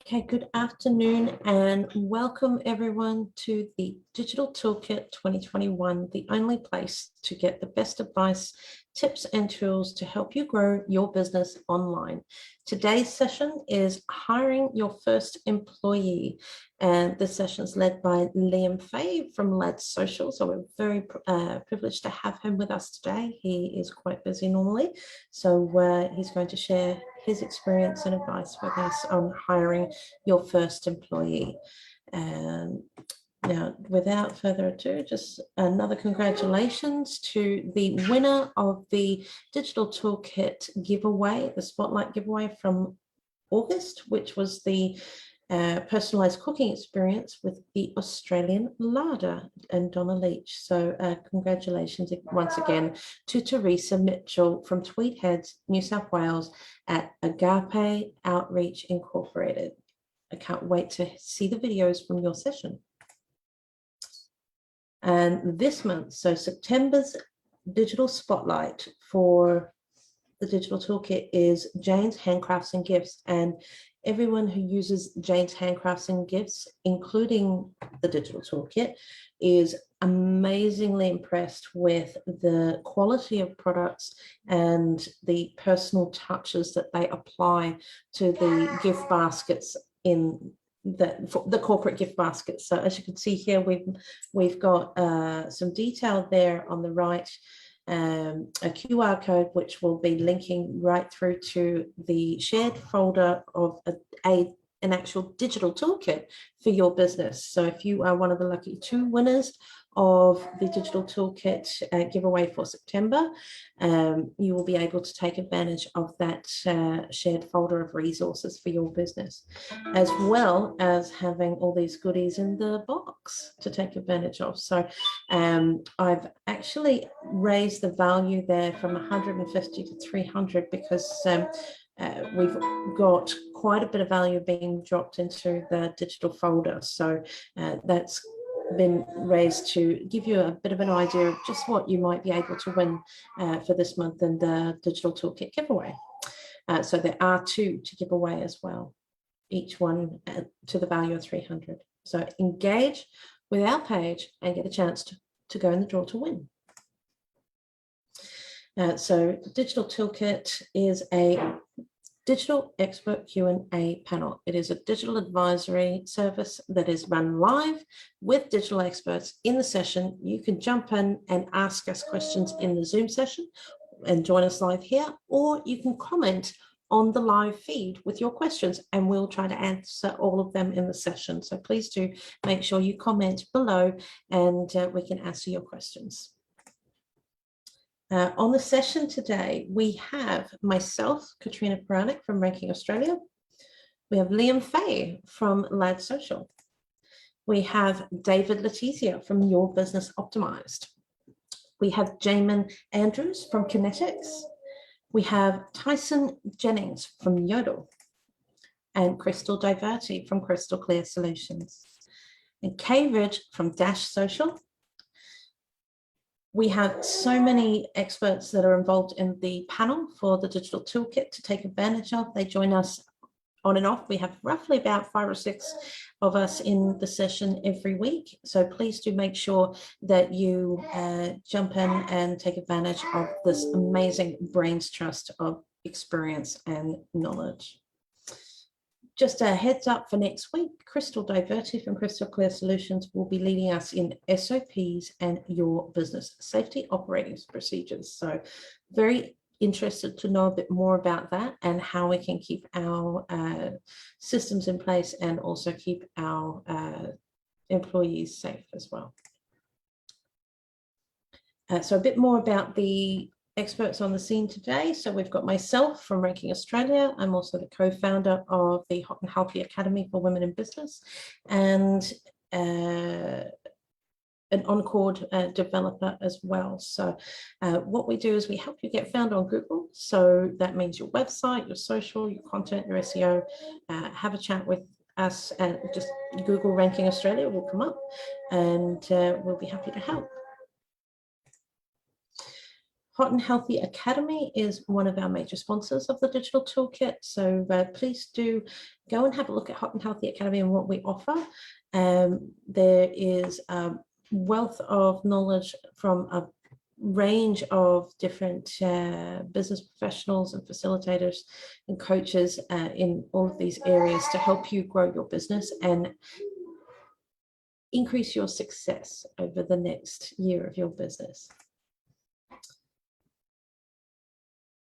Okay, good afternoon and welcome everyone to the Digital Toolkit 2021, the only place to get the best advice, tips and tools to help you grow your business online. Today's session is hiring your first employee, and this session is led by Liam Fay from Lads Social. So we're very privileged to have him with us today. He is quite busy normally, so he's going to share his experience and advice with us on hiring your first employee. Now, without further ado, just another congratulations to the winner of the Digital Toolkit giveaway, the Spotlight giveaway from August, which was the personalized cooking experience with the Australian larder and Donna Leach. So congratulations once again to Teresa Mitchell from Tweed Heads, New South Wales at Agape Outreach Incorporated. I can't wait to see the videos from your session. And this month, so September's digital spotlight for the Digital Toolkit is Jane's Handcrafts and Gifts. And everyone who uses Jane's Handcrafts and Gifts, including the Digital Toolkit, is amazingly impressed with the quality of products and the personal touches that they apply to the gift baskets in the corporate gift basket. So as you can see here, we've got some detail there on the right, a QR code which will be linking right through to the shared folder of an actual digital toolkit for your business. So if you are one of the lucky 2 winners of the Digital Toolkit giveaway for September, you will be able to take advantage of that shared folder of resources for your business, as well as having all these goodies in the box to take advantage of. So I've actually raised the value there from 150 to 300 because we've got quite a bit of value being dropped into the digital folder. So that's been raised to give you a bit of an idea of just what you might be able to win for this month in the Digital Toolkit giveaway. So there are 2 to give away as well, each one to the value of 300. So engage with our page and get a chance to go in the draw to win. So Digital Toolkit is a digital expert Q&A panel. It is a digital advisory service that is run live with digital experts in the session. You can jump in and ask us questions in the Zoom session and join us live here, or you can comment on the live feed with your questions and we'll try to answer all of them in the session. So please do make sure you comment below and we can answer your questions. On the session today, we have myself, Katrina Paranik from Ranking Australia. We have Liam Fay from Lads Social. We have David Letizia from Your Business Optimized. We have Jamin Andrews from Kinetics. We have Tyson Jennings from Yodel and Crystal Diverti from Crystal Clear Solutions and Kay Ridge from Dash Social. We have so many experts that are involved in the panel for the Digital Toolkit to take advantage of. They join us on and off. We have roughly about 5 or 6 of us in the session every week. So please do make sure that you jump in and take advantage of this amazing brain's trust of experience and knowledge. Just a heads up for next week, Crystal Diverti from Crystal Clear Solutions will be leading us in SOPs and your business safety operating procedures. So very interested to know a bit more about that and how we can keep our systems in place and also keep our employees safe as well. So a bit more about the experts on the scene today. So we've got myself from Ranking Australia. I'm also the co-founder of the Hot and Healthy Academy for Women in Business and an Encord developer as well. So what we do is we help you get found on Google. So that means your website, your social, your content, your SEO. Have a chat with us and just Google Ranking Australia will come up and we'll be happy to help. Hot and Healthy Academy is one of our major sponsors of the Digital Toolkit. So please do go and have a look at Hot and Healthy Academy and what we offer. There is a wealth of knowledge from a range of different business professionals and facilitators and coaches in all of these areas to help you grow your business and increase your success over the next year of your business.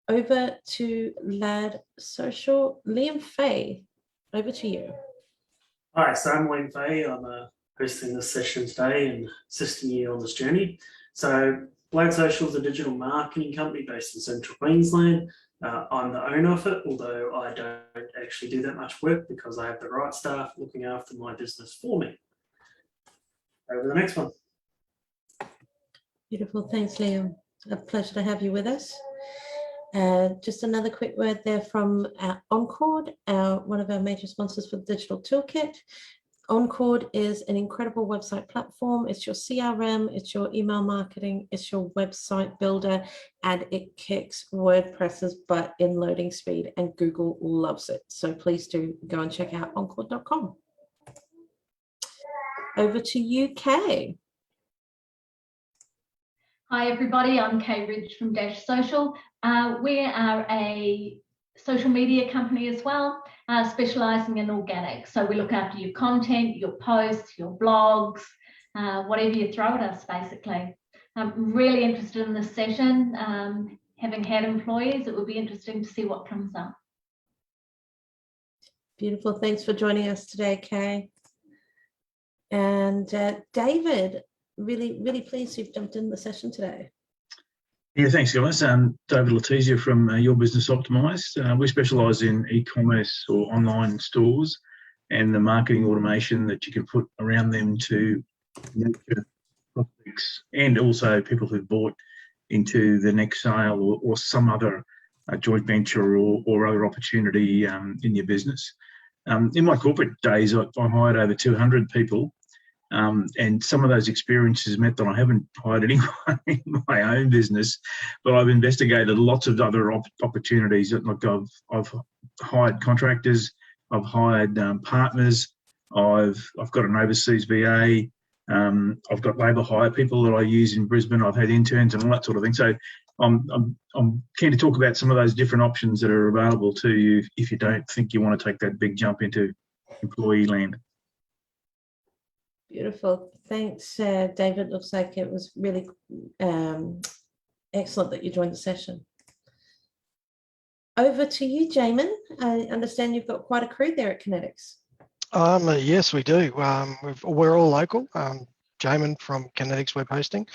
Over to Lad Social. Liam Fay, over to you. Hi, so I'm Liam Fay. I'm hosting this session today and assisting you on this journey. So Lad Social is a digital marketing company based in Central Queensland. I'm the owner of it, although I don't actually do that much work because I have the right staff looking after my business for me. Over to the next one. Beautiful. Thanks, Liam. A pleasure to have you with us. Just another quick word there from Encord, one of our major sponsors for the Digital Toolkit. Encord is an incredible website platform. It's your CRM, it's your email marketing, it's your website builder, and it kicks WordPress's butt in loading speed, and Google loves it. So please do go and check out encord.com. Over to you, Kay. Hi everybody, I'm Kay Ridge from Dash Social. We are a social media company as well, specialising in organic. So we look after your content, your posts, your blogs, whatever you throw at us basically. I'm really interested in this session. Having had employees, it would be interesting to see what comes up. Beautiful, thanks for joining us today, Kay. And David, really pleased you've jumped in the session today. Yeah, thanks, guys. David Letizia from Your Business Optimised. We specialise in e-commerce or online stores and the marketing automation that you can put around them to nurture prospects and also people who've bought into the next sale or some other joint venture or other opportunity in your business. In my corporate days, I hired over 200 people. And some of those experiences meant that I haven't hired anyone in my own business, but I've investigated lots of other opportunities. Like I've hired contractors, I've hired partners, I've got an overseas VA, I've got labour hire people that I use in Brisbane. I've had interns and all that sort of thing. So I'm keen to talk about some of those different options that are available to you if you don't think you want to take that big jump into employee land. Beautiful. Thanks, David. Looks like it was really excellent that you joined the session. Over to you, Jamin. I understand you've got quite a crew there at Kinetics. Yes, we do. We're all local. Jamin from Kinetics Web Hosting,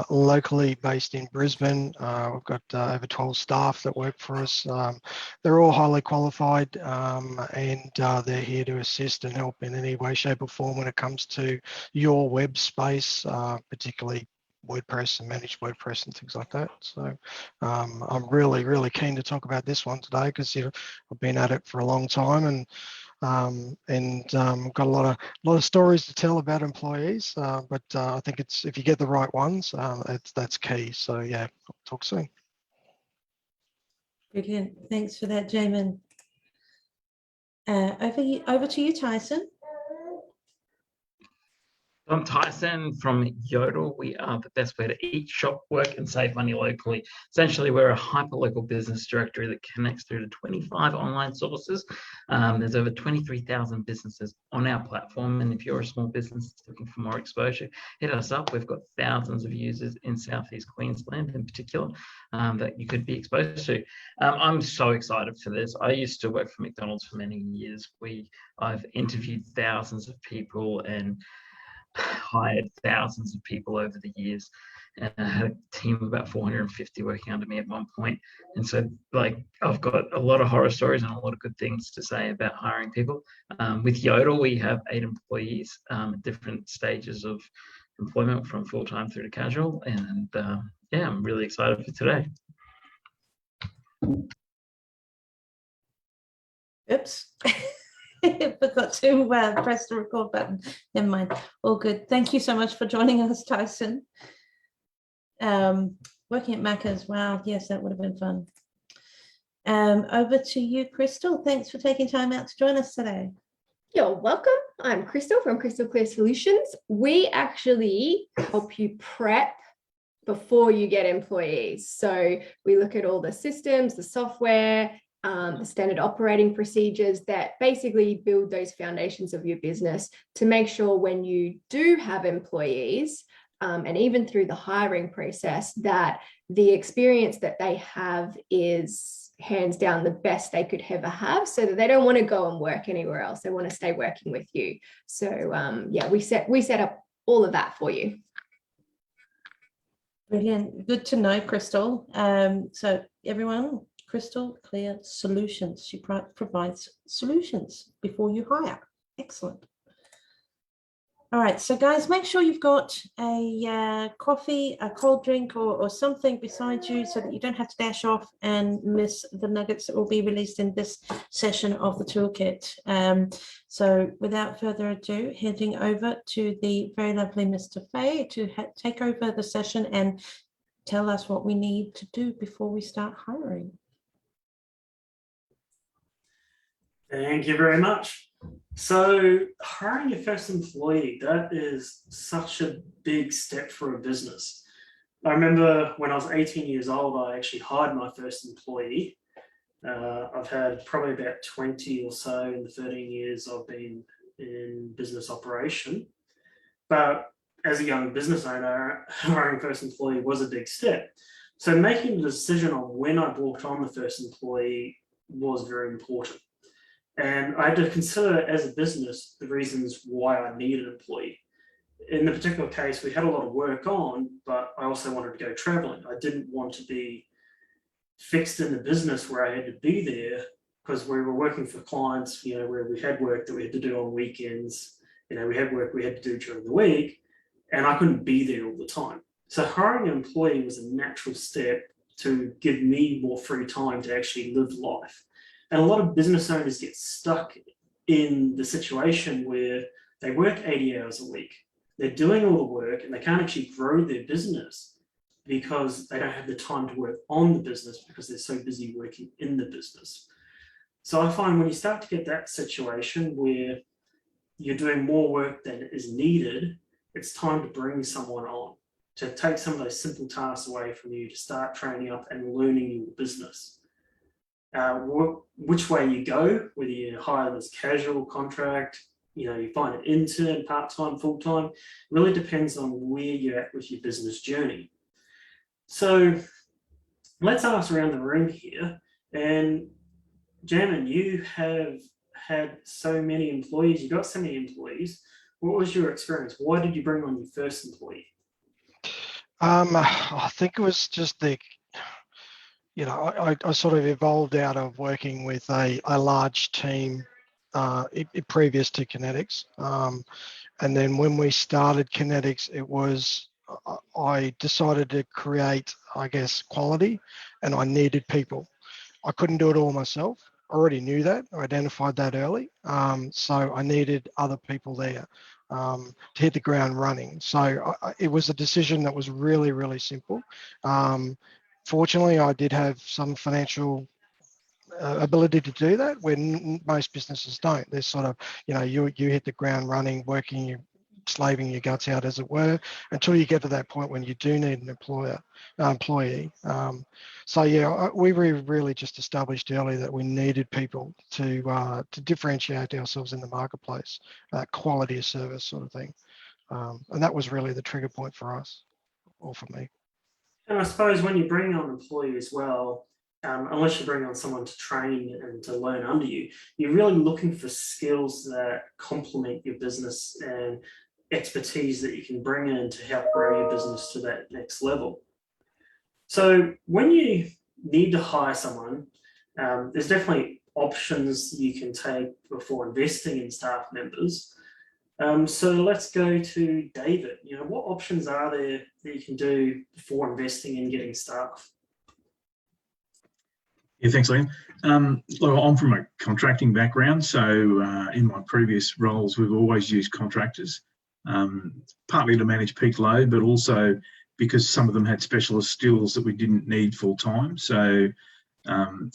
locally based in Brisbane. We've got over 12 staff that work for us. They're all highly qualified and they're here to assist and help in any way, shape or form when it comes to your web space, particularly WordPress and managed WordPress and things like that. So I'm really keen to talk about this one today because I've been at it for a long time and got a lot of stories to tell about employees, but I think if you get the right ones, that's key. So yeah, talk soon. Brilliant. Thanks for that, Jamin. Over to you, Tyson. I'm Tyson from Yodel. We are the best way to eat, shop, work, and save money locally. Essentially, we're a hyper-local business directory that connects through to 25 online sources. There's over 23,000 businesses on our platform, and if you're a small business looking for more exposure, hit us up. We've got thousands of users in Southeast Queensland in particular that you could be exposed to. I'm so excited for this. I used to work for McDonald's for many years. I've interviewed thousands of people and hired thousands of people over the years, and I had a team of about 450 working under me at one point. And so I've got a lot of horror stories and a lot of good things to say about hiring people. With Yodel, we have 8 employees at different stages of employment from full-time through to casual. And yeah, I'm really excited for today. Oops. Forgot to press the record button. Never mind. All good. Thank you so much for joining us, Tyson. We're Working at Macca's, wow, yes, that would have been fun. Over to you, Crystal. Thanks for taking time out to join us today. You're welcome. I'm Crystal from Crystal Clear Solutions. We actually help you prep before you get employees. So we look at all the systems, the software, the standard operating procedures that basically build those foundations of your business to make sure when you do have employees, and even through the hiring process, that the experience that they have is hands down the best they could ever have, so that they don't want to go and work anywhere else. They want to stay working with you. So yeah, we set up all of that for you. Brilliant. Good to know, Crystal. So everyone, Crystal Clear Solutions. She provides solutions before you hire. Excellent. All right, so guys, make sure you've got a coffee, a cold drink, or something beside you so that you don't have to dash off and miss the nuggets that will be released in this session of the toolkit. So without further ado, heading over to the very lovely Mr. Fay to take over the session and tell us what we need to do before we start hiring. Thank you very much. So hiring your first employee, that is such a big step for a business. I remember when I was 18 years old, I actually hired my first employee. I've had probably about 20 or so in the 13 years I've been in business operation. But as a young business owner, hiring first employee was a big step. So making the decision on when I brought on the first employee was very important. And I had to consider as a business the reasons why I needed an employee. In the particular case, we had a lot of work on, but I also wanted to go traveling. I didn't want to be fixed in the business where I had to be there, because we were working for clients, where we had work that we had to do on weekends. We had work we had to do during the week, and I couldn't be there all the time. So hiring an employee was a natural step to give me more free time to actually live life. And a lot of business owners get stuck in the situation where they work 80 hours a week. They're doing all the work and they can't actually grow their business because they don't have the time to work on the business because they're so busy working in the business. So I find when you start to get that situation where you're doing more work than is needed, it's time to bring someone on, to take some of those simple tasks away from you, to start training up and learning your business. Which way you go, whether you hire them as casual, contract, you find an intern, part-time, full-time, really depends on where you're at with your business journey. So let's ask around the room here. And Jamin, you have had so many employees, you got so many employees. What was your experience? Why did you bring on your first employee? I think it was just I sort of evolved out of working with a large team previous to Kinetics. And then when we started Kinetics, I decided to create, quality, and I needed people. I couldn't do it all myself. I already knew that. I identified that early. So I needed other people there to hit the ground running. So it was a decision that was really, really simple. Fortunately, I did have some financial ability to do that, when most businesses don't. They're sort of, you hit the ground running, working, slaving your guts out, as it were, until you get to that point when you do need an employee. So yeah, we really just established early that we needed people to differentiate ourselves in the marketplace, quality of service sort of thing. And that was really the trigger point for us, or for me. And I suppose when you bring on an employee as well, unless you bring on someone to train and to learn under you, you're really looking for skills that complement your business and expertise that you can bring in to help grow your business to that next level. So when you need to hire someone, there's definitely options you can take before investing in staff members. So let's go to David. What options are there that you can do before investing in getting staff? Yeah, thanks, Liam. Look, I'm from a contracting background, so in my previous roles, we've always used contractors, partly to manage peak load, but also because some of them had specialist skills that we didn't need full time. So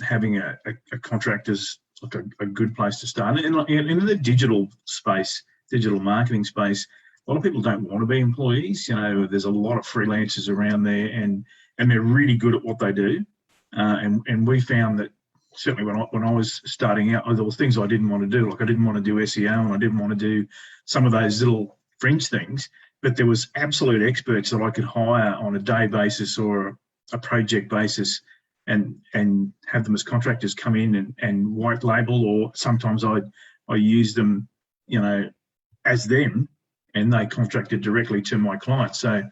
having a contractor is like a good place to start. And in the digital space, digital marketing space, a lot of people don't want to be employees. You know, there's a lot of freelancers around there, and they're really good at what they do. And we found that certainly when I was starting out, there were things I didn't want to do. Like I didn't want to do SEO, and I didn't want to do some of those little fringe things. But there was absolute experts that I could hire on a day basis or a project basis, and have them as contractors come in and white label, or sometimes I use them, you know, as them, and they contracted directly to my clients. So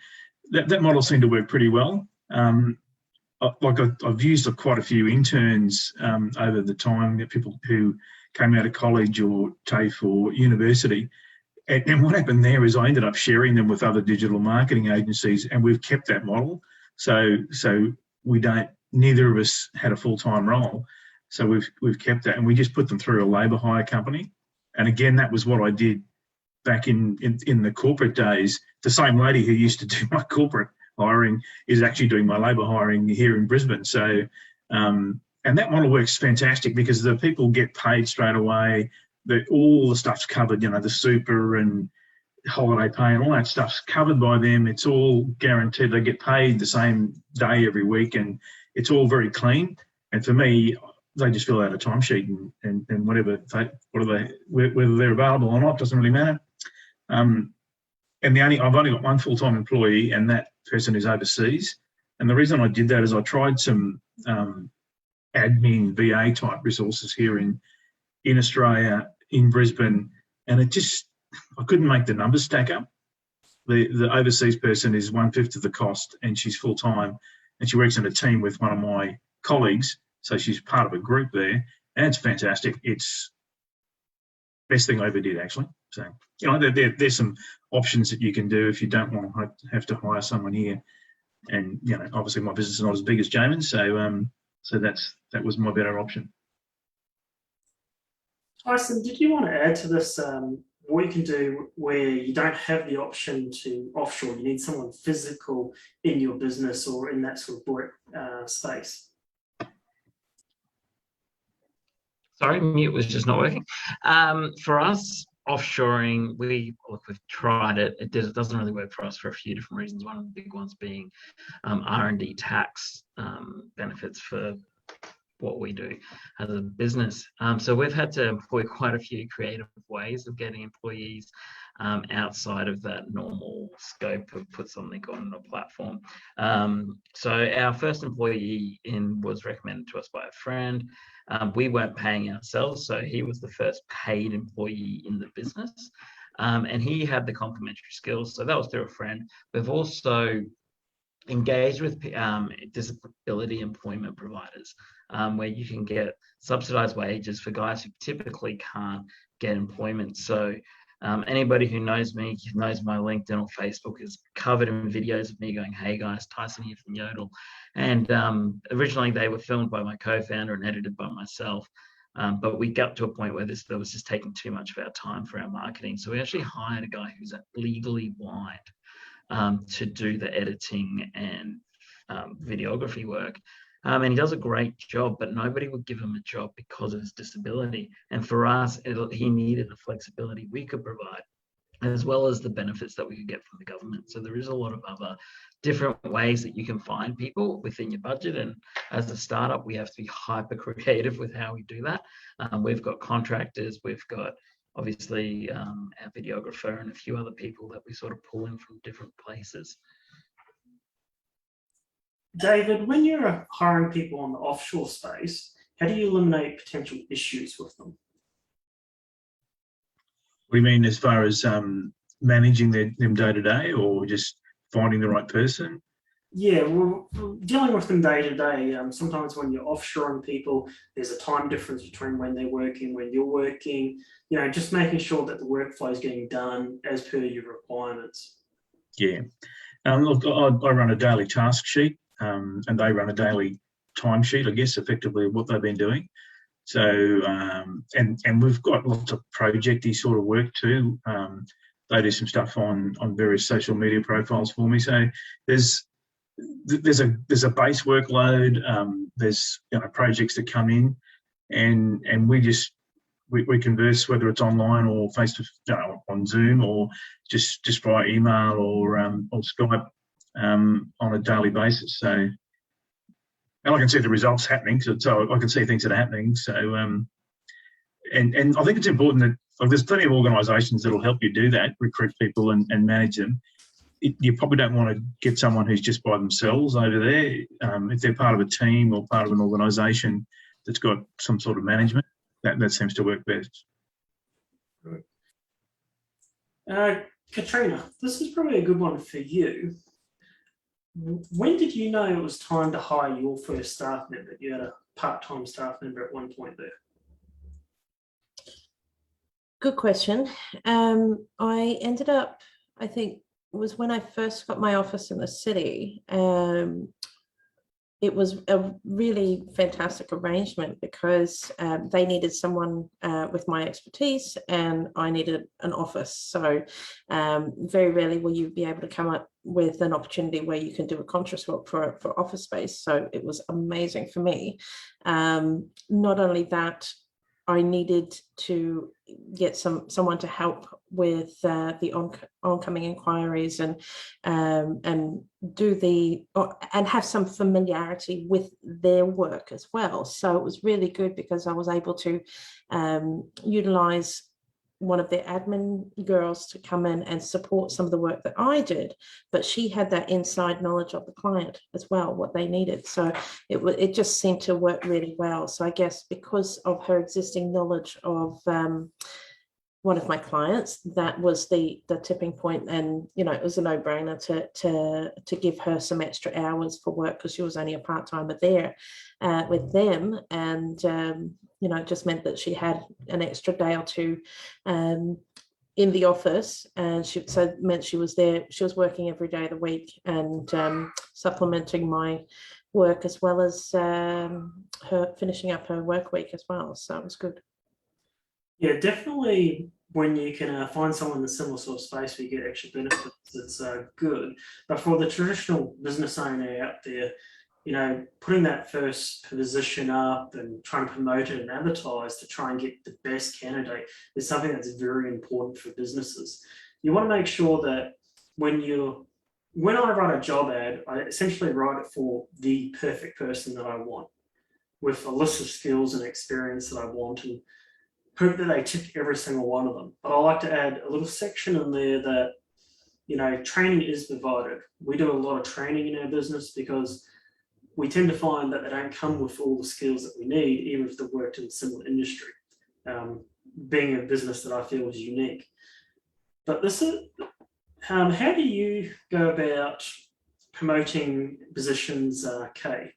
that model seemed to work pretty well. I've used quite a few interns over the time, people who came out of college or TAFE or university. And what happened there is I ended up sharing them with other digital marketing agencies, and we've kept that model. So we don't, neither of us had a full-time role. So we've kept that, and we just put them through a labour hire company. And again, that was what I did back in the corporate days. The same lady who used to do my corporate hiring is actually doing my labour hiring here in Brisbane. So, and that model works fantastic because the people get paid straight away. All the stuff's covered, you know, the super and holiday pay and all that stuff's covered by them. It's all guaranteed. They get paid the same day every week, and it's all very clean. And for me, they just fill out a timesheet and whatever whether they're available or not doesn't really matter. And I've only got one full-time employee, and that person is overseas. And the reason I did that is I tried some admin VA type resources here in Australia, in Brisbane, and I couldn't make the numbers stack up. The overseas person is 1/5 of the cost, and she's full-time, and she works in a team with one of my colleagues, so she's part of a group there, and it's fantastic. It's best thing I ever did, actually. So, you know, there's some options that you can do if you don't want to have to hire someone here. And, you know, obviously my business is not as big as Jamin's, so that was my better option. Tyson, did you want to add to this what you can do where you don't have the option to offshore? You need someone physical in your business or in that sort of work space. Sorry, mute was just not working. For us, offshoring, we've tried it. It doesn't really work for us for a few different reasons. One of the big ones being R&D tax benefits for what we do as a business. So we've had to employ quite a few creative ways of getting employees outside of that normal scope of put something on a platform. So our first employee was recommended to us by a friend. We weren't paying ourselves, so he was the first paid employee in the business. And he had the complementary skills, so that was through a friend. We've also engaged with disability employment providers, where you can get subsidized wages for guys who typically can't get employment. So anybody who knows me, knows my LinkedIn or Facebook is covered in videos of me going, "Hey guys, Tyson here from Yodel." And originally they were filmed by my co-founder and edited by myself. But we got to a point where that was just taking too much of our time for our marketing. So we actually hired a guy who's legally blind to do the editing and videography work. And he does a great job, but nobody would give him a job because of his disability. And for us, he needed the flexibility we could provide, as well as the benefits that we could get from the government. So there is a lot of other different ways that you can find people within your budget. And as a startup, we have to be hyper creative with how we do that. We've got contractors, we've got obviously our videographer and a few other people that we sort of pull in from different places. David, when you're hiring people on the offshore space, how do you eliminate potential issues with them? What do you mean as far as managing them day to day, or just finding the right person? Yeah, well, dealing with them day to day. Sometimes when you're offshoring people, there's a time difference between when they're working, when you're working. You know, just making sure that the workflow is getting done as per your requirements. Yeah. Look, I run a daily task sheet, and they run a daily timesheet, I guess, effectively what they've been doing. So, and we've got lots of projecty sort of work too. they do some stuff on various social media profiles for me. So there's a base workload. There's projects that come in, and we converse, whether it's online or face to on Zoom or just via email or Skype on a daily basis. So, and I can see the results happening. So I can see things that are happening. So and I think it's important that there's plenty of organisations that will help you do that, recruit people and manage them. You probably don't want to get someone who's just by themselves over there. If they're part of a team or part of an organisation that's got some sort of management, that seems to work best. Katrina, this is probably a good one for you. When did you know it was time to hire your first staff member? You had a part-time staff member at one point there. Good question. I ended up, I think, it was when I first got my office in the city. It was a really fantastic arrangement because they needed someone with my expertise and I needed an office. So very rarely will you be able to come up with an opportunity where you can do a contract swap for office space. So it was amazing for me. Not only that, I needed to get someone to help with the oncoming inquiries and do and have some familiarity with their work as well. So it was really good because I was able to utilize one of their admin girls to come in and support some of the work that I did, but she had that inside knowledge of the client as well, what they needed. So it just seemed to work really well. So I guess because of her existing knowledge of one of my clients, that was the tipping point, and it was a no-brainer to give her some extra hours for work because she was only a part-timer there with them, and it just meant that she had an extra day or two in the office, and meant she was there. She was working every day of the week and supplementing my work as well as her finishing up her work week as well. So it was good. Yeah, definitely. When you can find someone in a similar sort of space where you get extra benefits, it's good. But for the traditional business owner out there, putting that first position up and trying to promote it and advertise to try and get the best candidate is something that's very important for businesses. You want to make sure that when I write a job ad, I essentially write it for the perfect person that I want, with a list of skills and experience that I want, and hope that they tick every single one of them. But I like to add a little section in there that, training is provided. We do a lot of training in our business because we tend to find that they don't come with all the skills that we need, even if they've worked in a similar industry, being a business that I feel is unique. But this is, how do you go about promoting positions, Kay?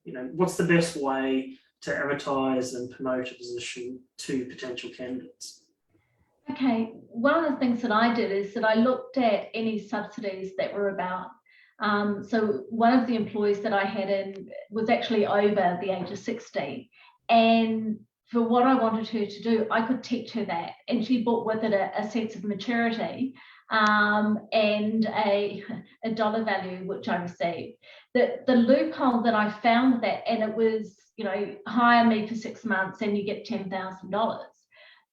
What's the best way to advertise and promote a position to potential candidates? Okay, one of the things that I did is that I looked at any subsidies that were about. So one of the employees that I had in was actually over the age of 60. And for what I wanted her to do, I could teach her that. And she brought with it a sense of maturity and a dollar value, which I received. The loophole that I found with that, and it was, hire me for 6 months and you get $10,000.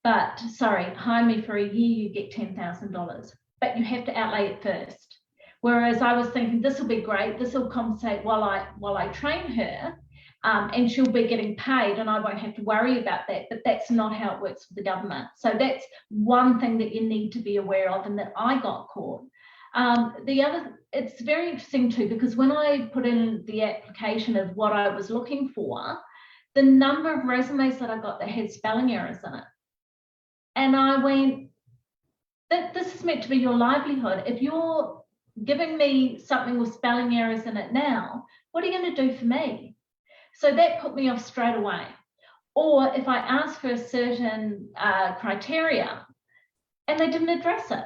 But sorry, hire me for a year, you get $10,000. But you have to outlay it first. Whereas I was thinking, this will be great. This will compensate while I train her, and she'll be getting paid, and I won't have to worry about that. But that's not how it works for the government. So that's one thing that you need to be aware of, and that I got caught. The other, it's very interesting too, because when I put in the application of what I was looking for, the number of resumes that I got that had spelling errors in it, and I went, this is meant to be your livelihood. If you're giving me something with spelling errors in it now, what are you going to do for me? So that put me off straight away. Or if I asked for a certain criteria and they didn't address it.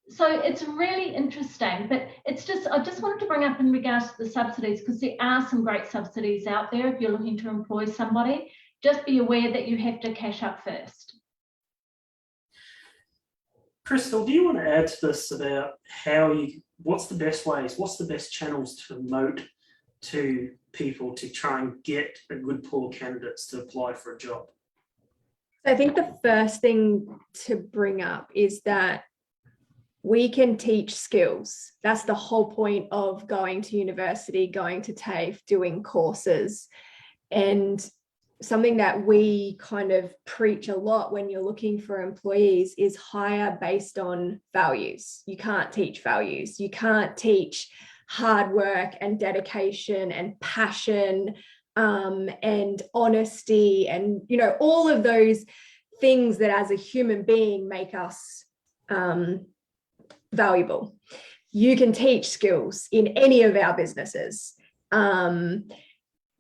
So it's really interesting, but it's just, I just wanted to bring up in regards to the subsidies, because there are some great subsidies out there if you're looking to employ somebody. Just be aware that you have to cash up first. Crystal, do you want to add to this about what's the best ways, what's the best channels to promote to people to try and get a good pool of candidates to apply for a job? I think the first thing to bring up is that we can teach skills. That's the whole point of going to university, going to TAFE, doing courses. And something that we kind of preach a lot when you're looking for employees is hire based on values. You can't teach values. You can't teach hard work and dedication and passion and honesty and, you know, all of those things that as a human being make us valuable. You can teach skills in any of our businesses.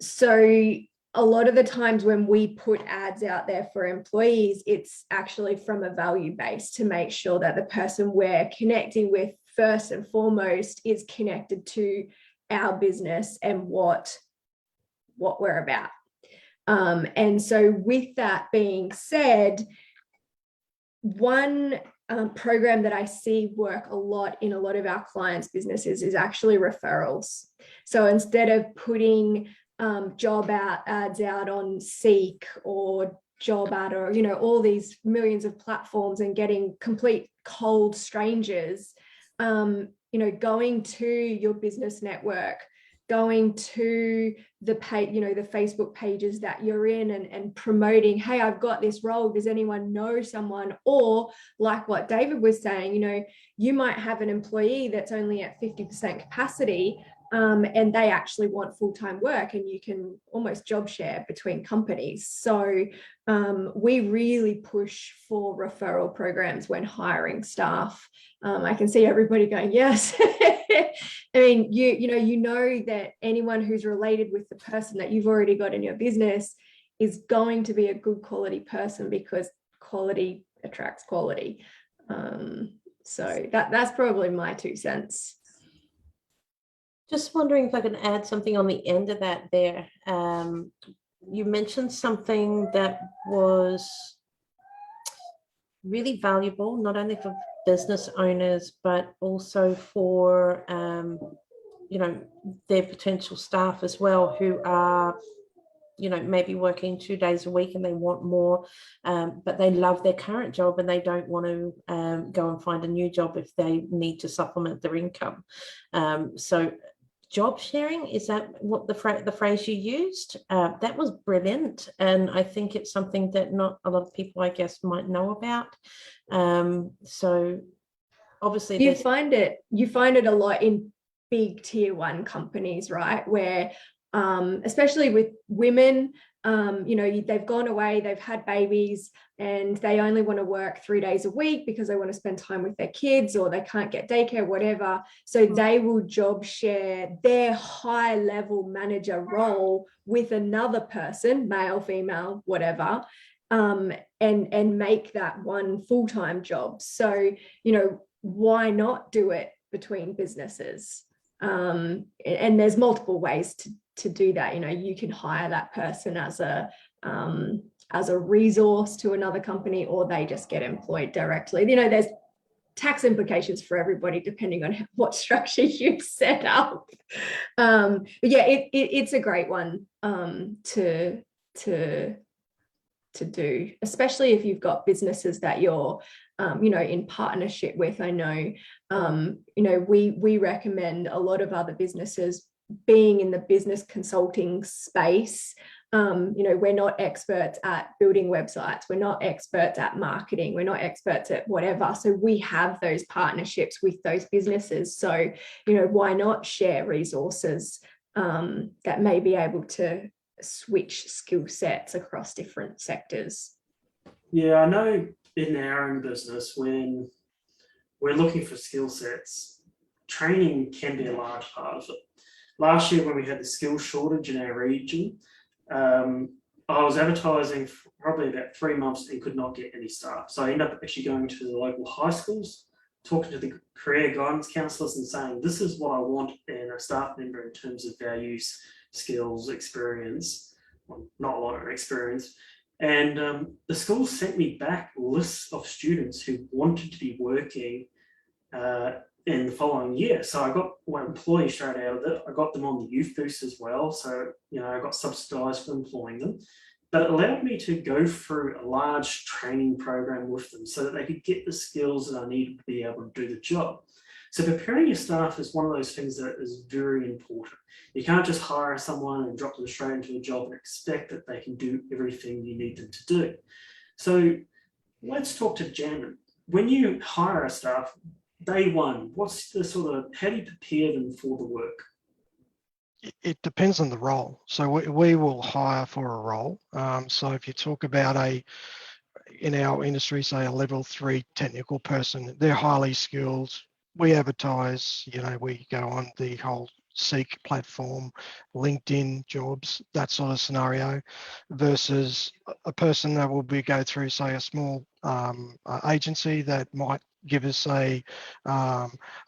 So a lot of the times when we put ads out there for employees, it's actually from a value base to make sure that the person we're connecting with first and foremost is connected to our business and what we're about. And so with that being said, one program that I see work a lot in a lot of our clients' businesses is actually referrals. So instead of putting job ads out on Seek or Job Ad or, you know, all these millions of platforms and getting complete cold strangers, you know, going to your business network, going to the page, you know, the Facebook pages that you're in and promoting, hey, I've got this role. Does anyone know someone? Or like what David was saying, you know, you might have an employee that's only at 50% capacity and they actually want full-time work and you can almost job share between companies. So we really push for referral programs when hiring staff. I can see everybody going, yes. I mean, you know that anyone who's related with the person that you've already got in your business is going to be a good quality person because quality attracts quality. So that's probably my 2 cents. Just wondering if I can add something on the end of that there. You mentioned something that was really valuable, not only for business owners, but also for, you know, their potential staff as well, who are, you know, maybe working 2 days a week and they want more, but they love their current job and they don't want to go and find a new job if they need to supplement their income. So job sharing, is that what the phrase you used? That was brilliant. And I think it's something that not a lot of people, I guess, might know about. So obviously you find it a lot in big tier 1 companies, right? Where especially with women, you know, they've gone away, they've had babies and they only want to work 3 days a week because they want to spend time with their kids or they can't get daycare, whatever. So they will job share their high level manager role with another person, male, female, whatever, and make that one full-time job. So, you know, why not do it between businesses? And there's multiple ways to do that. You know, you can hire that person as a resource to another company, or they just get employed directly. You know, there's tax implications for everybody depending on what structure you set up. But yeah, it's a great one to do, especially if you've got businesses that you're you know, in partnership with. I know you know, we recommend a lot of other businesses being in the business consulting space. You know, we're not experts at building websites, we're not experts at marketing, we're not experts at whatever. So we have those partnerships with those businesses. So, you know, why not share resources that may be able to switch skill sets across different sectors? Yeah, I know in our own business, when we're looking for skill sets, training can be a large part of it. Last year, when we had the skill shortage in our region, I was advertising for probably about 3 months and could not get any staff. So I ended up actually going to the local high schools, talking to the career guidance counsellors and saying, this is what I want in a staff member in terms of values, skills, experience. Well, not a lot of experience. And the school sent me back lists of students who wanted to be working in the following year. So I got one employee straight out of it. I got them on the youth boost as well. So, I got subsidized for employing them. But it allowed me to go through a large training program with them so that they could get the skills that I needed to be able to do the job. So preparing your staff is one of those things that is very important. You can't just hire someone and drop them straight into a job and expect that they can do everything you need them to do. So let's talk to Jan. When you hire a staff, day one, what's the how do you prepare them for the work? It depends on the role. So we will hire for a role. So if you talk about in our industry, say a level 3 technical person, they're highly skilled. We advertise, we go on the whole Seek platform, LinkedIn jobs, that sort of scenario, versus a person that will go through, say, a small agency that might give us a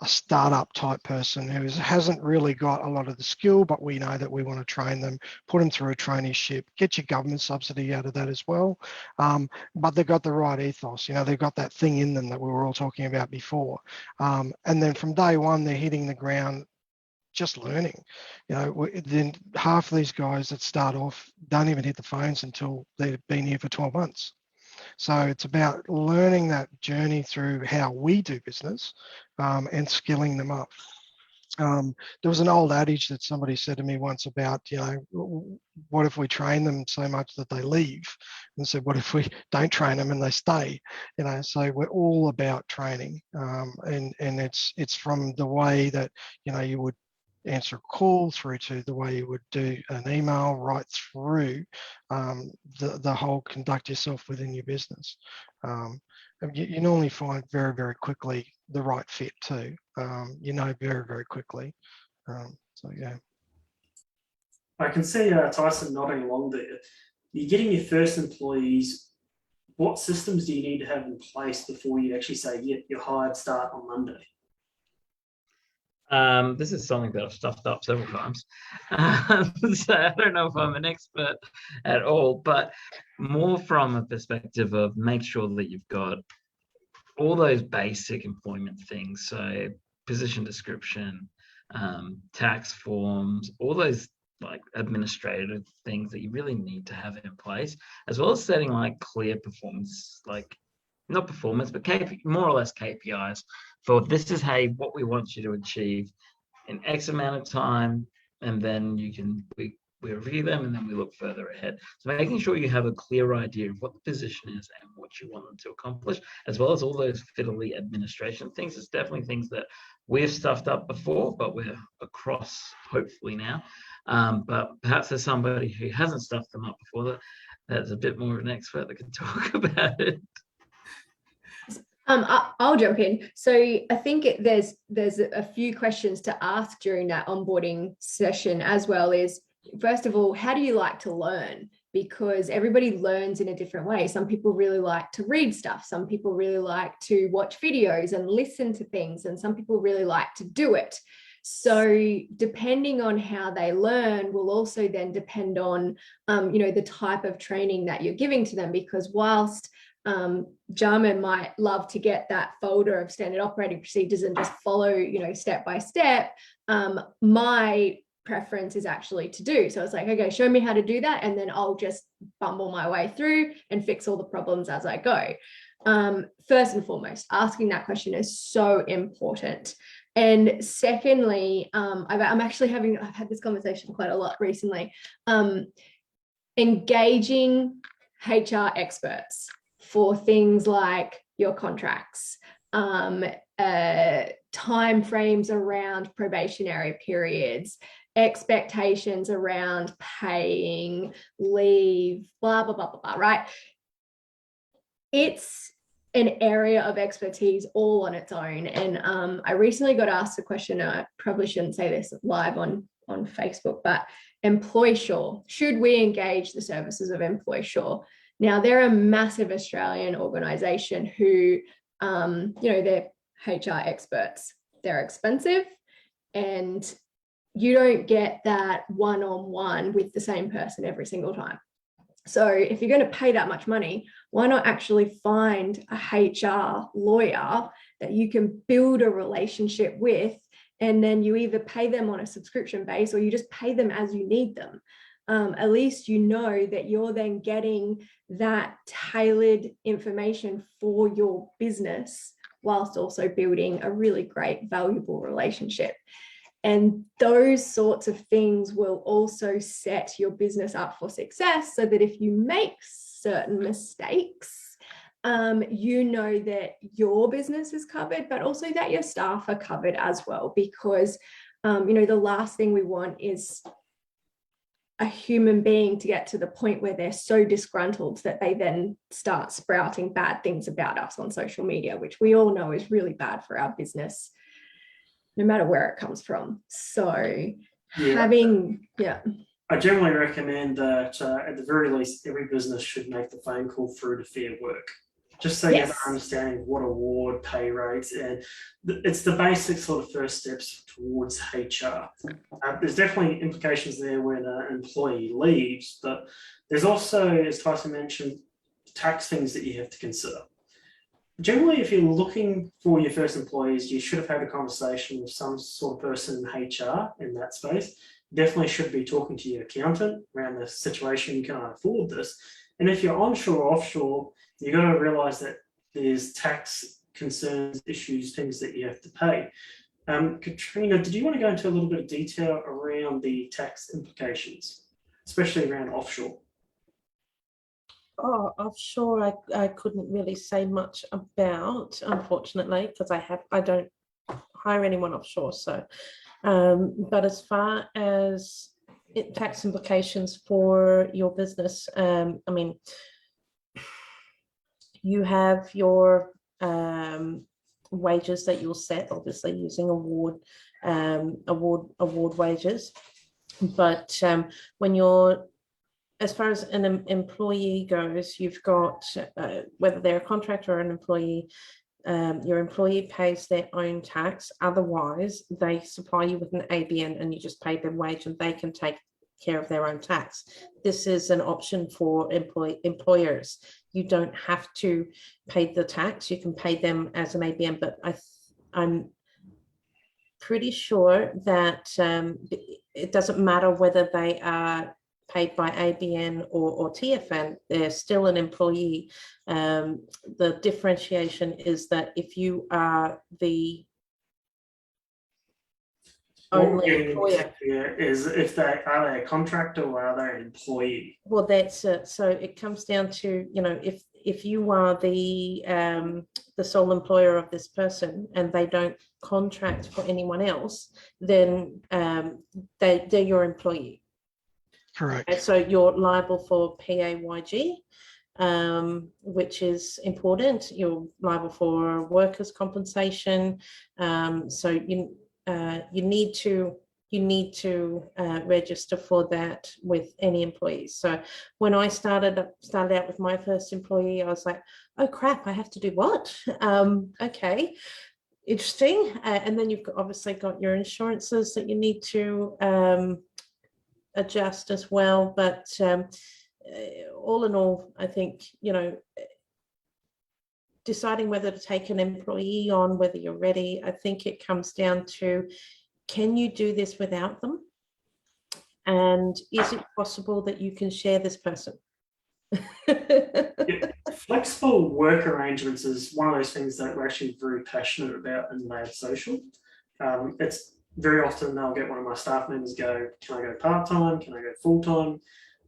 startup type person who hasn't really got a lot of the skill, but we know that we want to train them, put them through a traineeship, get your government subsidy out of that as well. But they've got the right ethos, they've got that thing in them that we were all talking about before. And then from day one, they're hitting the ground just learning. Then half of these guys that start off don't even hit the phones until they've been here for 12 months. So it's about learning that journey through how we do business and skilling them up. There was an old adage that somebody said to me once about, what if we train them so much that they leave? And said, what if we don't train them and they stay? So we're all about training, and it's from the way that you would answer a call through to the way you would do an email, right through the whole conduct yourself within your business. You normally find very, very quickly the right fit too. Very, very quickly. So yeah. I can see Tyson nodding along there. You're getting your first employees. What systems do you need to have in place before you actually say, yeah, you're hired, start on Monday? This is something that I've stuffed up several times. So I don't know if I'm an expert at all, but more from a perspective of make sure that you've got all those basic employment things. So position description, tax forms, all those like administrative things that you really need to have in place, as well as setting like clear performance, like not performance, but more or less KPIs for this is what we want you to achieve in X amount of time, and then we review them and then we look further ahead. So making sure you have a clear idea of what the position is and what you want them to accomplish, as well as all those fiddly administration things. It's definitely things that we've stuffed up before, but we're across hopefully now. But perhaps there's somebody who hasn't stuffed them up before that's a bit more of an expert that can talk about it. I'll jump in. So I think there's a few questions to ask during that onboarding session as well. Is first of all, how do you like to learn? Because everybody learns in a different way. Some people really like to read stuff. Some people really like to watch videos and listen to things. And some people really like to do it. So depending on how they learn will also then depend on, the type of training that you're giving to them. Because whilst Jarman might love to get that folder of standard operating procedures and just follow, step by step, my preference is actually to do. So it's like, okay, show me how to do that. And then I'll just bumble my way through and fix all the problems as I go. First and foremost, asking that question is so important. And secondly, I've had this conversation quite a lot recently, engaging HR experts for things like your contracts, time frames around probationary periods, expectations around paying, leave, blah, blah, blah, blah, blah, right? It's an area of expertise all on its own. And I recently got asked a question, I probably shouldn't say this live on Facebook, but EmploySure, should we engage the services of EmploySure? Now, they're a massive Australian organisation who, they're HR experts. They're expensive, and you don't get that one-on-one with the same person every single time. So if you're going to pay that much money, why not actually find a HR lawyer that you can build a relationship with, and then you either pay them on a subscription base or you just pay them as you need them. At least you know that you're then getting that tailored information for your business whilst also building a really great, valuable relationship. And those sorts of things will also set your business up for success, so that if you make certain mistakes, you know that your business is covered, but also that your staff are covered as well. Because, the last thing we want is a human being to get to the point where they're so disgruntled that they then start sprouting bad things about us on social media, which we all know is really bad for our business, no matter where it comes from. So I generally recommend that at the very least, every business should make the phone call through to Fair Work, just so you have an understanding of what award, pay rates, and it's the basic sort of first steps towards HR. There's definitely implications there when an employee leaves, but there's also, as Tyson mentioned, tax things that you have to consider. Generally, if you're looking for your first employees, you should have had a conversation with some sort of person in HR in that space. Definitely should be talking to your accountant around the situation. Can I afford this? And if you're onshore or offshore, you got to realize that there's tax concerns, issues, things that you have to pay. Katrina, did you want to go into a little bit of detail around the tax implications, especially around offshore? Oh, offshore, I couldn't really say much about, unfortunately, because I don't hire anyone offshore. So, but as far as tax implications for your business, I mean, you have your wages that you'll set, obviously using award wages, but when you're, as far as an employee goes, you've got whether they're a contractor or an employee, your employee pays their own tax. Otherwise, they supply you with an ABN and you just pay their wage and they can take care of their own tax. This is an option for employers. You don't have to pay the tax. You can pay them as an ABN, but I'm pretty sure that it doesn't matter whether they are paid by ABN or TFN, they're still an employee. The differentiation is that if you are the only employer, is if they are a contractor or are they an employee? Well, that's it. So it comes down to, if you are the sole employer of this person and they don't contract for anyone else, then they're your employee. Correct. And so you're liable for PAYG, which is important. You're liable for workers' compensation. So you need to register for that with any employees. So when I started out with my first employee, I was like, oh crap, I have to do what? Okay, interesting. And then you've obviously got your insurances that you need to adjust as well. But all in all, I think, deciding whether to take an employee on, whether you're ready, I think it comes down to, can you do this without them? And is it possible that you can share this person? Yeah. Flexible work arrangements is one of those things that we're actually very passionate about in Lab Social. It's very often they'll get one of my staff members go, can I go part-time? Can I go full-time?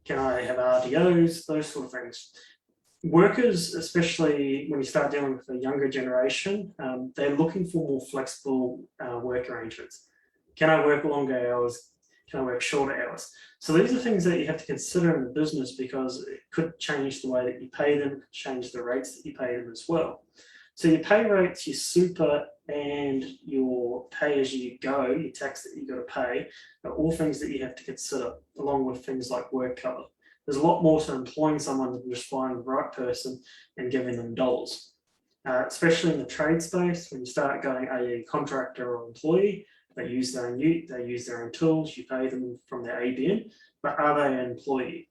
Can I have RDOs? Those sort of things. Workers, especially when you start dealing with a younger generation, they're looking for more flexible work arrangements. Can I work longer hours? Can I work shorter hours? So these are things that you have to consider in the business, because it could change the way that you pay them, change the rates that you pay them as well. So your pay rates, your super, and your pay as you go, your tax that you've got to pay, are all things that you have to consider, along with things like work cover. There's a lot more to employing someone than just finding the right person and giving them dollars. Especially in the trade space, when you start going, are you a contractor or employee? They use their own tools, you pay them from their ABN, but are they an employee?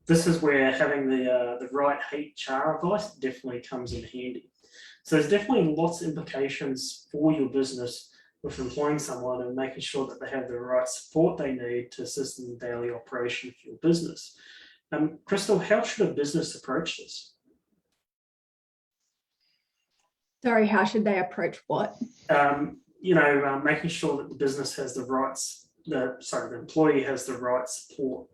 this is where having the right HR advice definitely comes in handy. So there's definitely lots of implications for your business with employing someone and making sure that they have the right support they need to assist in the daily operation of your business. Crystal, how should a business approach this? Sorry, how should they approach what? Making sure that the business has the employee has the right support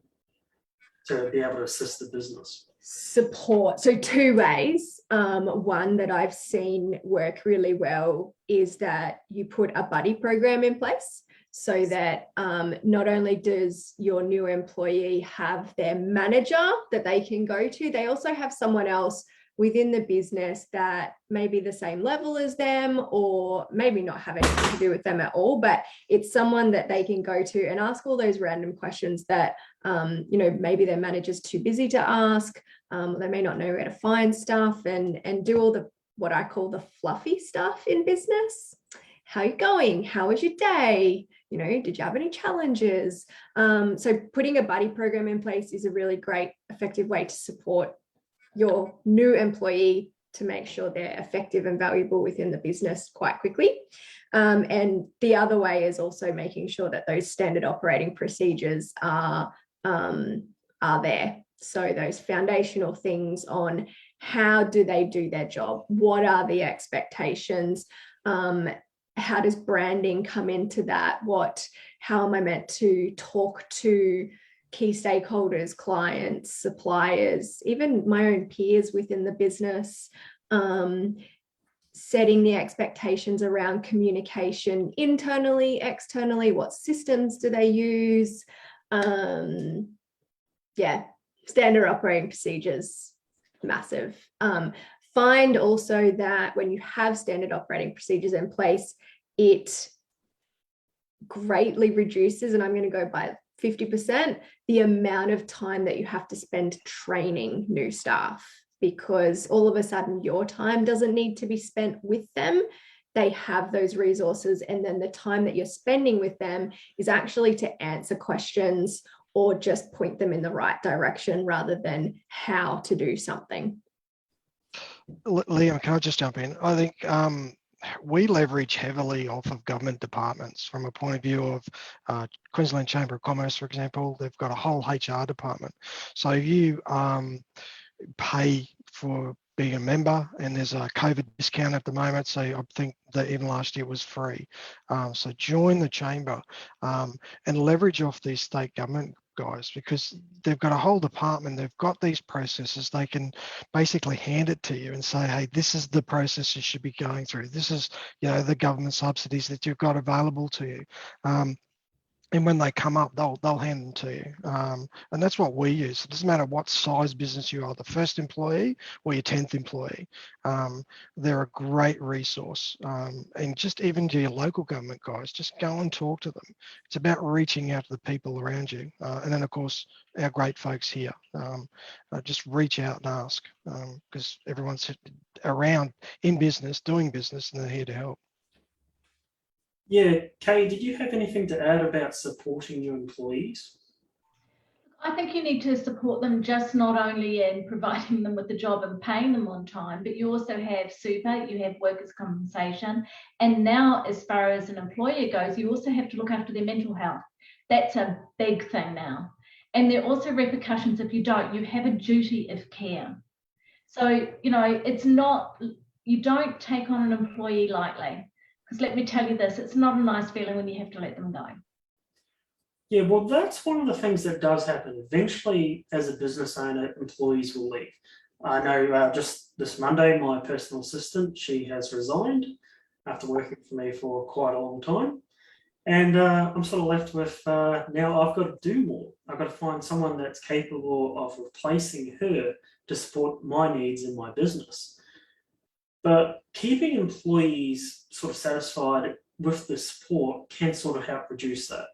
to be able to assist the business. Support. So two ways. One that I've seen work really well is that you put a buddy program in place so that not only does your new employee have their manager that they can go to, they also have someone else within the business that may be the same level as them or maybe not have anything to do with them at all, but it's someone that they can go to and ask all those random questions that, maybe their manager's too busy to ask. They may not know where to find stuff and do all the, what I call the fluffy stuff in business. How are you going? How was your day? Did you have any challenges? So putting a buddy program in place is a really great, effective way to support your new employee to make sure they're effective and valuable within the business quite quickly. And the other way is also making sure that those standard operating procedures are there. So those foundational things on how do they do their job? What are the expectations? How does branding come into that? How am I meant to talk to key stakeholders, clients, suppliers, even my own peers within the business, setting the expectations around communication internally, externally, what systems do they use? Standard operating procedures, massive. Find also that when you have standard operating procedures in place, it greatly reduces, and I'm going to go by 50%, the amount of time that you have to spend training new staff, because all of a sudden your time doesn't need to be spent with them. They have those resources, and then the time that you're spending with them is actually to answer questions or just point them in the right direction rather than how to do something. Liam, can I just jump in? I think we leverage heavily off of government departments from a point of view of Queensland Chamber of Commerce, for example. They've got a whole HR department. So if you pay for being a member, and there's a COVID discount at the moment, so I think that even last year was free. So join the chamber and leverage off these state government guys, because they've got a whole department, they've got these processes, they can basically hand it to you and say, hey, this is the process you should be going through. This is, the government subsidies that you've got available to you. And when they come up, they'll hand them to you. And that's what we use. It doesn't matter what size business you are, the first employee or your 10th employee. They're a great resource. And just even to your local government guys, just go and talk to them. It's about reaching out to the people around you. And then, of course, our great folks here. Just reach out and ask, because everyone's around in business, doing business, and they're here to help. Yeah, Kay, did you have anything to add about supporting your employees? I think you need to support them just not only in providing them with the job and paying them on time, but you also have super, you have workers' compensation. And now, as far as an employer goes, you also have to look after their mental health. That's a big thing now. And there are also repercussions if you don't. You have a duty of care. So, it's not, you don't take on an employee lightly. Because let me tell you this, it's not a nice feeling when you have to let them go. Yeah, well, that's one of the things that does happen. Eventually, as a business owner, employees will leave. I know just this Monday, my personal assistant, she has resigned after working for me for quite a long time. And I'm sort of left with, now I've got to do more. I've got to find someone that's capable of replacing her to support my needs in my business. But keeping employees sort of satisfied with the support can sort of help reduce that.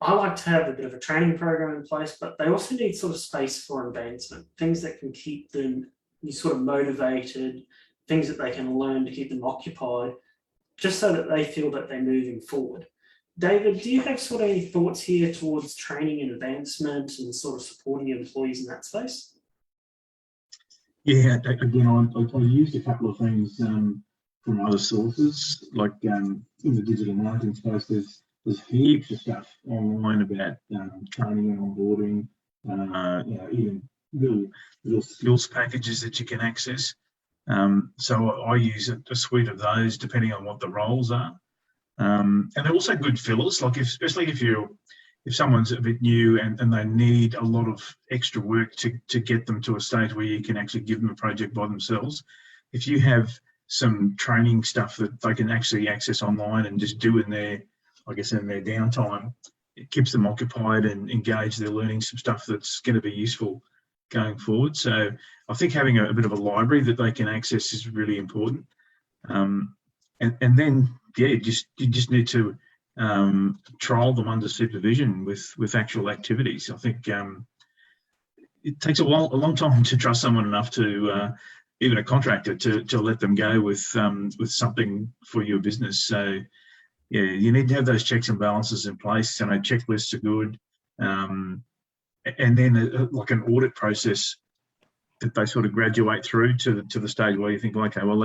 I like to have a bit of a training program in place, but they also need sort of space for advancement, things that can keep them sort of motivated, things that they can learn to keep them occupied, just so that they feel that they're moving forward. David, do you have sort of any thoughts here towards training and advancement and sort of supporting employees in that space? Yeah, again, I used a couple of things from other sources, like in the digital marketing space, there's heaps of stuff online about training and onboarding, even little skills packages that you can access. So I use a suite of those depending on what the roles are. And they're also good fillers, like especially if someone's a bit new and they need a lot of extra work to get them to a stage where you can actually give them a project by themselves. If you have some training stuff that they can actually access online and just do in their downtime, it keeps them occupied and engaged. They're learning some stuff that's going to be useful going forward. So I think having a bit of a library that they can access is really important. And then, yeah, you just need to trial them under supervision with actual activities. I think it takes a long time to trust someone enough to even a contractor to let them go with something for your business. So yeah, you need to have those checks and balances in place. You know, checklists are good, and then like an audit process that they sort of graduate through to the stage where you think, okay, well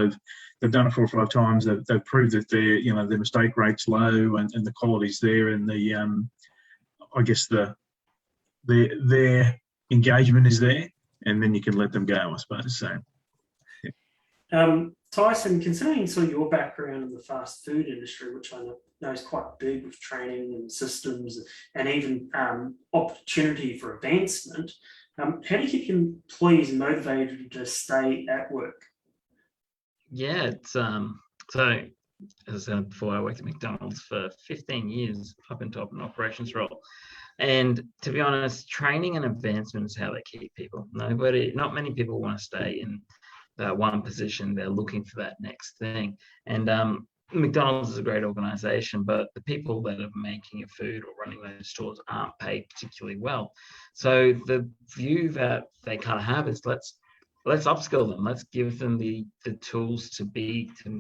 they've done it 4 or 5 times. They've proved that their mistake rate's low and the quality's there, and their engagement is there, and then you can let them go, I suppose. So. Tyson, considering sort of your background in the fast food industry, which I know is quite big with training and systems and even opportunity for advancement, how do you keep employees motivated to stay at work? Yeah, it's so as I said before, I worked at McDonald's for 15 years up in top an operations role. And to be honest, training and advancement is how they keep people. Not many people want to stay in that one position. They're looking for that next thing. And McDonald's is a great organization, but the people that are making your food or running those stores aren't paid particularly well. So the view that they kind of have is let's upskill them. Let's give them the tools to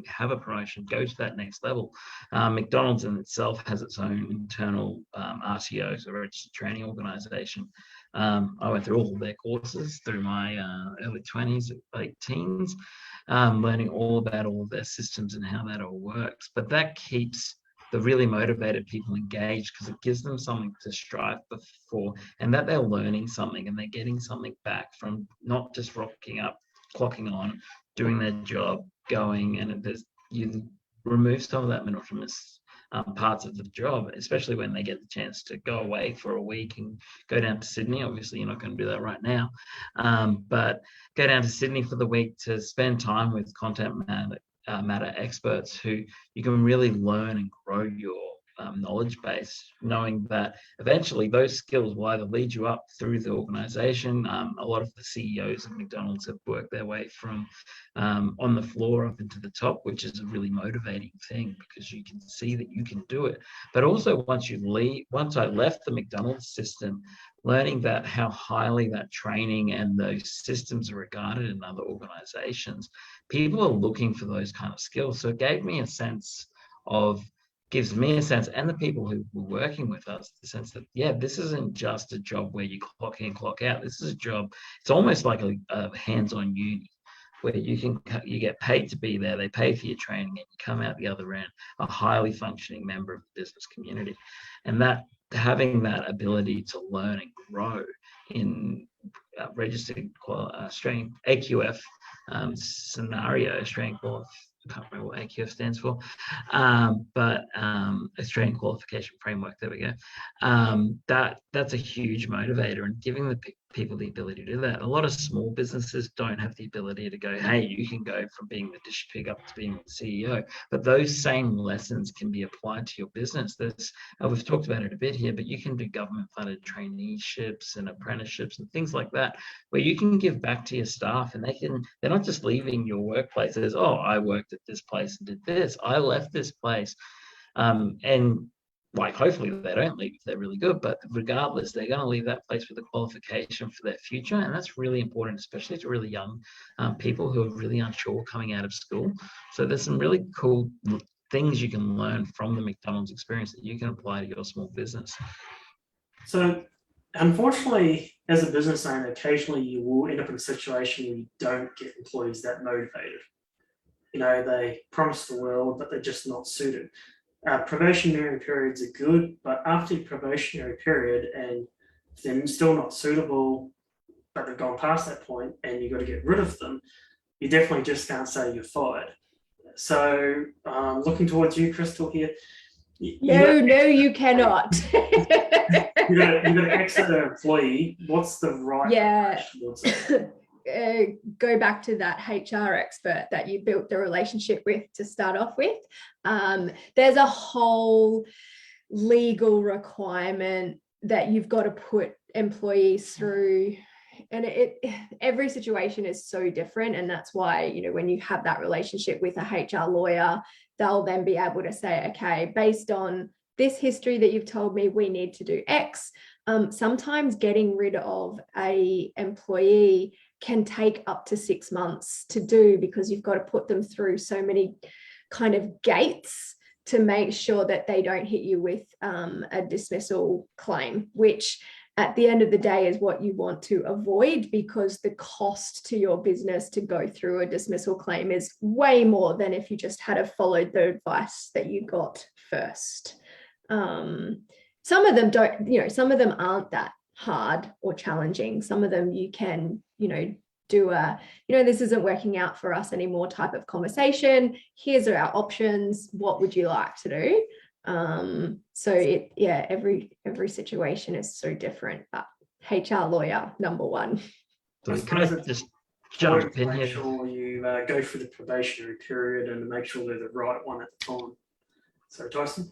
have a promotion, go to that next level. McDonald's in itself has its own internal RTO, so registered training organization. I went through all of their courses through my early 20s, late teens, learning all about all of their systems and how that all works. But that keeps the really motivated people engaged because it gives them something to strive for, and that they're learning something and they're getting something back from not just rocking up, clocking on, doing their job, going, and you remove some of that monotonous parts of the job, especially when they get the chance to go away for a week and go down to Sydney. Obviously, you're not going to do that right now, but go down to Sydney for the week to spend time with content matter experts who you can really learn and grow your knowledge base, knowing that eventually those skills will either lead you up through the organization. A lot of the CEOs of McDonald's have worked their way from on the floor up into the top, which is a really motivating thing because you can see that you can do it. But also once I left the McDonald's system, learning that how highly that training and those systems are regarded in other organizations, people are looking for those kind of skills. So it gives me a sense, and the people who were working with us, the sense that, yeah, this isn't just a job where you clock in, clock out. This is a job, it's almost like a hands-on uni where you get paid to be there. They pay for your training and you come out the other end, a highly functioning member of the business community. And that having that ability to learn and grow in registered Australian AQF scenario, Australian I can't remember what AQF stands for, but Australian Qualification Framework, there we go. That's a huge motivator, and giving the people the ability to do that. A lot of small businesses don't have the ability to go, hey, you can go from being the dish pig up to being the CEO, but those same lessons can be applied to your business. We've talked about it a bit here, but you can do government-funded traineeships and apprenticeships and things like that, where you can give back to your staff, and they're not just leaving your workplace as, oh, I worked at this place and did this, I left this place, and like hopefully they don't leave if they're really good, but regardless, they're going to leave that place with a qualification for their future, and that's really important, especially to really young people who are really unsure coming out of school. So there's some really cool things you can learn from the McDonald's experience that you can apply to your small business. So unfortunately, as a business owner, occasionally you will end up in a situation where you don't get employees that motivated. You know, they promise the world, but they're just not suited. Probationary periods are good, but after your probationary period and they're still not suitable, but they've gone past that point and you've got to get rid of them, you definitely just can't say you're fired. So looking towards you, Crystal, here. No, you cannot. You got to exit an employee. What's the right approach towards it? Go back to that HR expert that you built the relationship with to start off with. There's a whole legal requirement that you've got to put employees through, and every situation is so different, and that's why, you know, when you have that relationship with a HR lawyer, they'll then be able to say, okay, based on this history that you've told me, we need to do X. Sometimes getting rid of a employee can take up to 6 months to do, because you've got to put them through so many kind of gates to make sure that they don't hit you with a dismissal claim, which at the end of the day is what you want to avoid, because the cost to your business to go through a dismissal claim is way more than if you just had followed the advice that you got first. Some of them don't, you know, some of them aren't that hard or challenging. Some of them you can, you know, do a, you know, this isn't working out for us anymore type of conversation. Here's our options. What would you like to do? So every situation is so different, but HR lawyer, number one. So can I just jump in Make here? sure you go through the probationary period and make sure they're the right one at the time. So Tyson?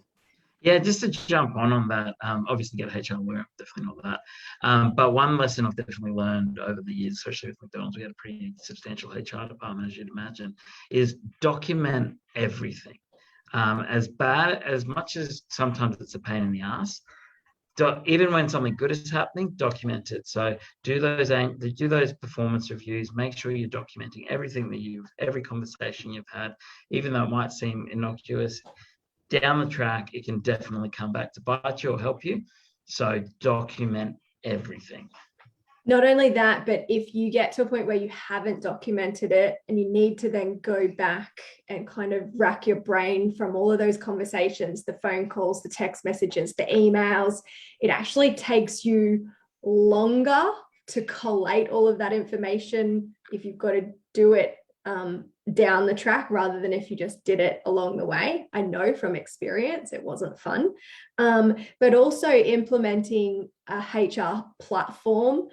Yeah, just to jump on that, obviously get a HR lawyer, definitely not that. But one lesson I've definitely learned over the years, especially with McDonald's, we had a pretty substantial HR department, as you'd imagine, is document everything. As much as sometimes it's a pain in the ass, even when something good is happening, document it. So do those performance reviews, make sure you're documenting everything that every conversation you've had, even though it might seem innocuous. Down the track, it can definitely come back to bite you or help you. So document everything. Not only that, but if you get to a point where you haven't documented it and you need to then go back and kind of rack your brain from all of those conversations, the phone calls, the text messages, the emails, it actually takes you longer to collate all of that information if you've got to do it down the track rather than if you just did it along the way. I know from experience it wasn't fun, but also implementing a HR platform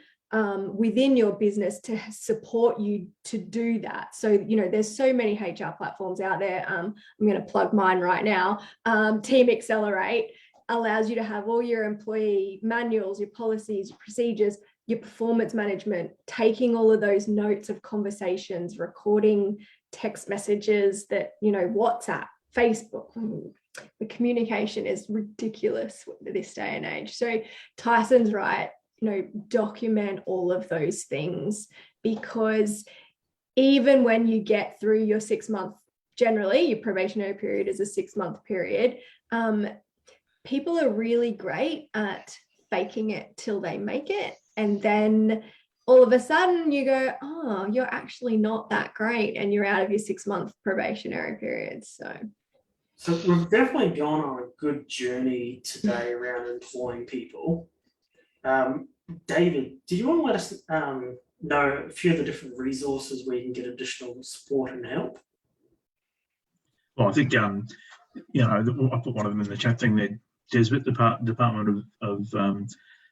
within your business to support you to do that. So, you know, there's so many HR platforms out there. I'm going to plug mine right now. Team Accelerate allows you to have all your employee manuals, your policies, your procedures, your performance management, taking all of those notes of conversations, recording text messages that, you know, WhatsApp, Facebook, the communication is ridiculous this day and age. So Tyson's right, you know, document all of those things, because even when you get through your 6 month, generally your probationary period is a 6 month period, people are really great at faking it till they make it. And then all of a sudden you go, oh, you're actually not that great, and you're out of your 6 month probationary period. So we've definitely gone on a good journey today around employing people. David, do you want to let us know a few of the different resources where you can get additional support and help? Well, I think, you know, I put one of them in the chat thing there. Desbit, Department of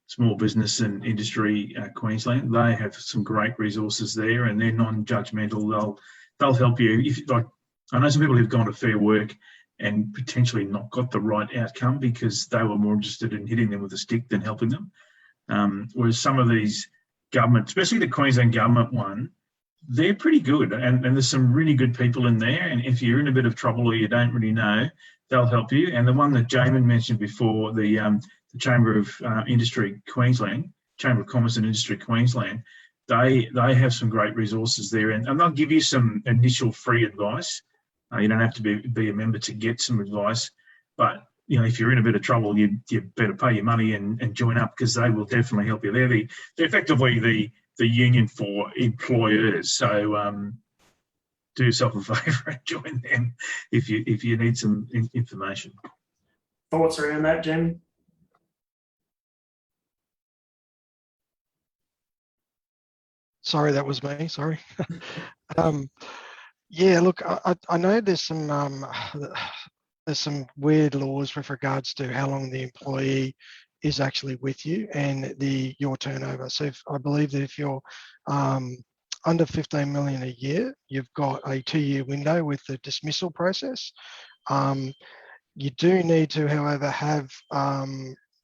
Small Business and Industry, Queensland. They have some great resources there, and they're non-judgmental. They'll help you. If, like, I know some people who've gone to Fair Work and potentially not got the right outcome because they were more interested in hitting them with a stick than helping them. Whereas some of these government, especially the Queensland government one, they're pretty good, and there's some really good people in there. And if you're in a bit of trouble or you don't really know, they'll help you. And the one that Jamin mentioned before, the Chamber of Industry Queensland, Chamber of Commerce and Industry Queensland, they have some great resources there, and they'll give you some initial free advice You don't have to be a member to get some advice, but you know, if you're in a bit of trouble, you better pay your money and join up, because they will definitely help you. They're effectively the union for employers. So do yourself a favour and join them if you need some information. Thoughts around that, Jamie? Sorry, that was me. Sorry. Yeah, look, I know there's some weird laws with regards to how long the employee is actually with you and your turnover. So I believe that if you're under 15 million a year, you've got a 2-year window with the dismissal process. You do need to, however, have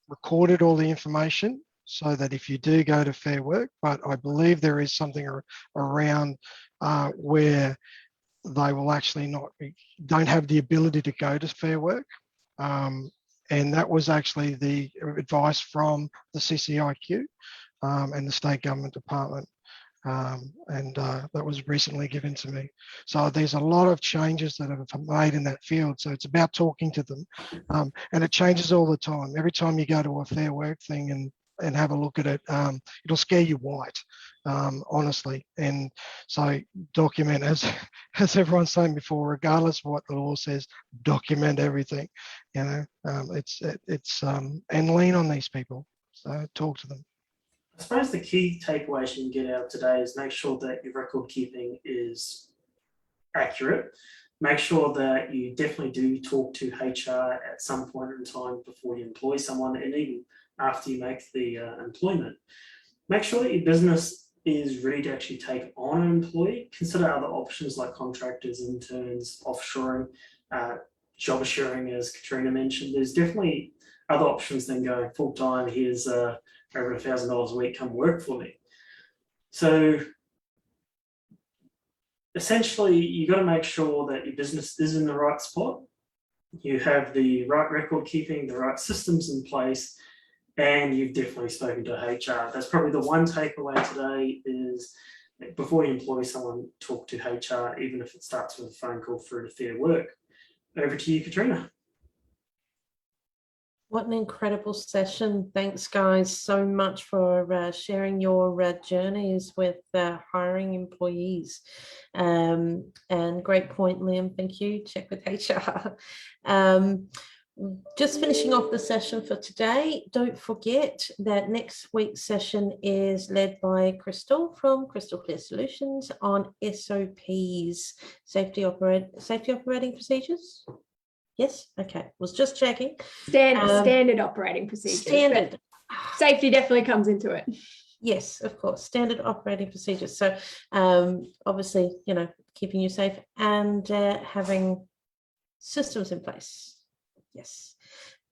recorded all the information so that if you do go to Fair Work, but I believe there is something around where they will actually don't have the ability to go to Fair Work. And that was actually the advice from the CCIQ and the State Government Department. And that was recently given to me. So there's a lot of changes that have made in that field. So it's about talking to them. And it changes all the time. Every time you go to a Fair Work thing and have a look at it, it'll scare you white, honestly. And so document, as everyone's saying before, regardless of what the law says, document everything. You know, and lean on these people. So talk to them. I suppose the key takeaway you can get out of today is make sure that your record keeping is accurate. Make sure that you definitely do talk to HR at some point in time before you employ someone, and even after you make the employment. Make sure that your business is ready to actually take on an employee. Consider other options like contractors, interns, offshoring, job sharing, as Katrina mentioned. There's definitely other options than going full time. Here's over $1,000 a week, come work for me. So essentially, you got to make sure that your business is in the right spot. You have the right record keeping, the right systems in place, and you've definitely spoken to HR. That's probably the one takeaway today is before you employ someone, talk to HR, even if it starts with a phone call through to Fair Work. Over to you, Katrina. What an incredible session. Thanks, guys, so much for sharing your journeys with hiring employees. And great point, Liam. Thank you. Check with HR. Just finishing off the session for today, don't forget that next week's session is led by Crystal from Crystal Clear Solutions on SOPs, safety operating procedures. Yes, okay, was just checking. Standard operating procedures. Standard. Safety definitely comes into it. Yes, of course, standard operating procedures. So obviously, you know, keeping you safe and having systems in place. Yes,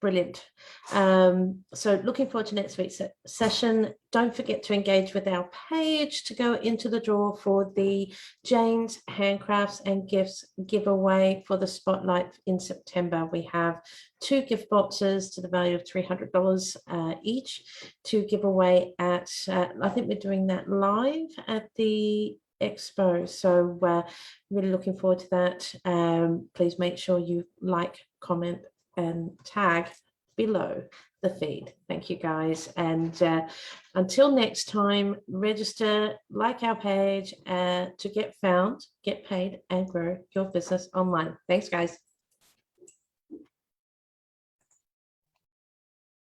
brilliant. So looking forward to next week's session. Don't forget to engage with our page to go into the draw for the Jane's Handcrafts and Gifts giveaway for the Spotlight in September. We have 2 gift boxes to the value of $300 each to give away at, I think we're doing that live at the Expo. So really looking forward to that. Please make sure you like, comment, and tag below the feed. Thank you, guys. And until next time, register, like our page to get found, get paid, and grow your business online. Thanks, guys.